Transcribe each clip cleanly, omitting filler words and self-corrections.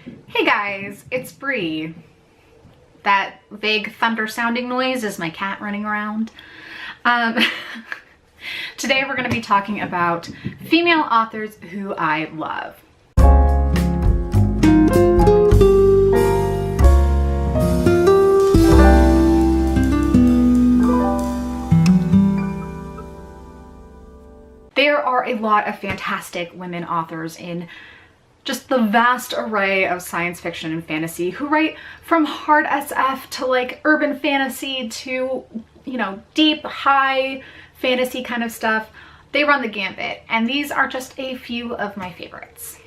Hey guys, it's Bree. That vague thunder sounding noise is my cat running around. Today we're going to be talking about female authors who I love. There are a lot of fantastic women authors in just the vast array of science fiction and fantasy who write from hard SF to like urban fantasy to, you know, deep, high fantasy kind of stuff. They run the gambit, and these are just a few of my favorites.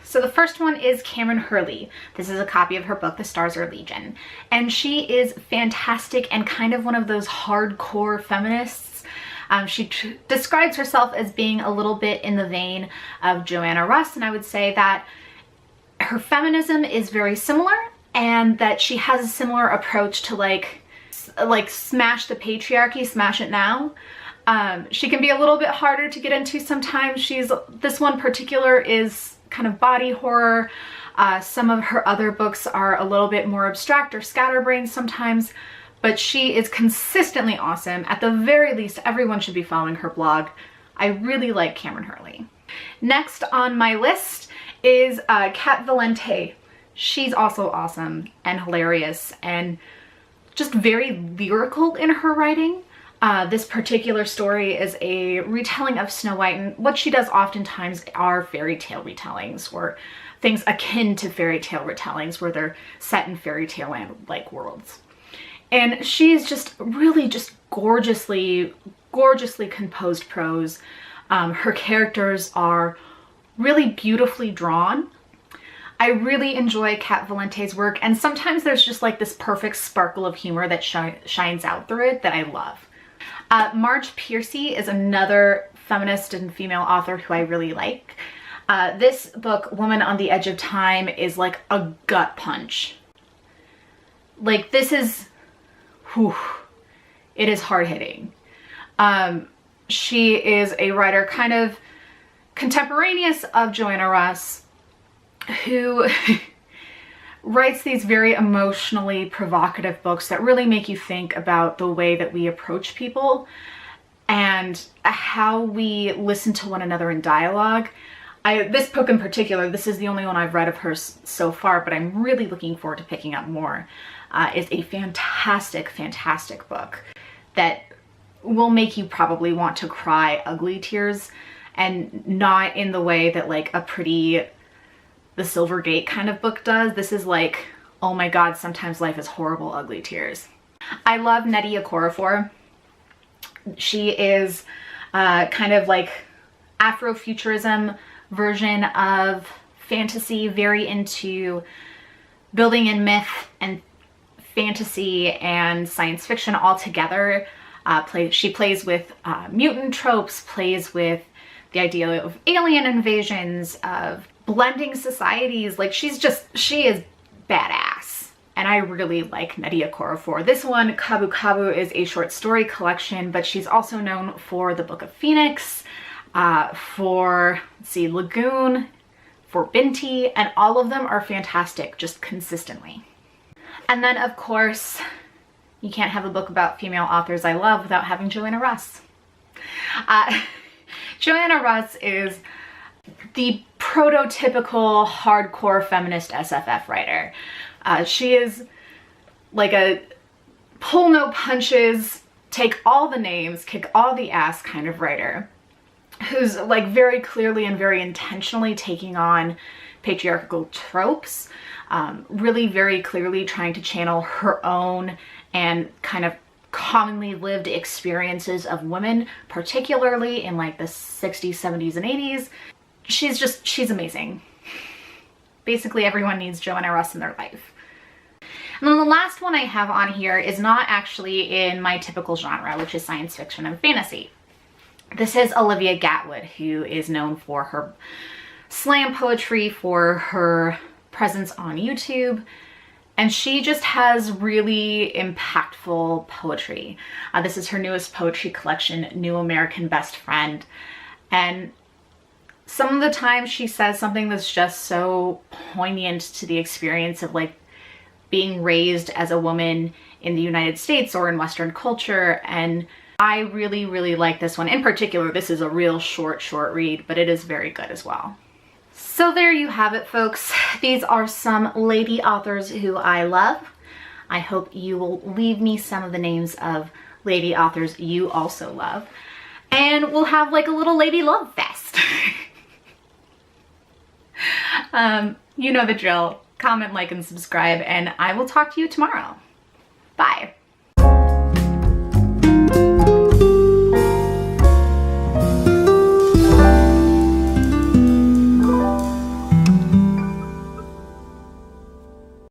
So the first one is Kameron Hurley. This is a copy of her book, The Stars Are Legion, and she is fantastic and kind of one of those hardcore feminists. She describes herself as being a little bit in the vein of Joanna Russ, and I would say that her feminism is very similar and that she has a similar approach to like smash the patriarchy, smash it now. She can be a little bit harder to get into sometimes. This one particular is kind of body horror. Some of her other books are a little bit more abstract or scatterbrained sometimes. But she is consistently awesome. At the very least, everyone should be following her blog. I really like Kameron Hurley. Next on my list is Kat Valente. She's also awesome and hilarious and just very lyrical in her writing. This particular story is a retelling of Snow White, and what she does oftentimes are fairy tale retellings or things akin to fairy tale retellings where they're set in fairy tale land-like worlds. And she's just really just gorgeously composed prose. Her characters are really beautifully drawn. I really enjoy Kat Valente's work, and sometimes there's just like this perfect sparkle of humor that shines out through it that I love. Marge Piercy is another feminist and female author who I really like. This book, Woman on the Edge of Time, is like a gut punch. Like, this is... whew, it is hard-hitting. She is a writer kind of contemporaneous of Joanna Russ, who writes these very emotionally provocative books that really make you think about the way that we approach people and how we listen to one another in dialogue. This book in particular, this is the only one I've read of hers so far, but I'm really looking forward to picking up more. Is a fantastic, fantastic book that will make you probably want to cry ugly tears, and not in the way that like a pretty The Silver Gate kind of book does. This is like, oh my god, sometimes life is horrible, ugly tears. I love Medea Okorafor. She is kind of like Afrofuturism version of fantasy, very into building in myth and fantasy and science fiction all together. She plays with mutant tropes, plays with the idea of alien invasions, of blending societies. Like, she is badass. And I really like Medea Okorafor. This one, Kabu Kabu, is a short story collection, but she's also known for the Book of Phoenix, for, let's see, Lagoon, for Binti, and all of them are fantastic, just consistently. And then, of course, you can't have a book about female authors I love without having Joanna Russ. Joanna Russ is the prototypical hardcore feminist SFF writer. She is like a pull no punches, take all the names, kick all the ass kind of writer, who's like very clearly and very intentionally taking on patriarchal tropes, really very clearly trying to channel her own and kind of commonly lived experiences of women, particularly in like the 60s, 70s, and 80s. She's amazing. Basically, everyone needs Joanna Russ in their life. And then the last one I have on here is not actually in my typical genre, which is science fiction and fantasy. This is Olivia Gatwick, who is known for her slam poetry, for her presence on YouTube, and she just has really impactful poetry. This is her newest poetry collection, New American Best Friend, and Some of the time she says something that's just so poignant to the experience of like being raised as a woman in the United States or in Western culture. And I really, really like this one. In particular, this is a real short read, but it is very good as well. So there you have it, folks. These are some lady authors who I love. I hope you will leave me some of the names of lady authors you also love. And we'll have like a little lady love fest. You know the drill. Comment, like, and subscribe, and I will talk to you tomorrow. Bye.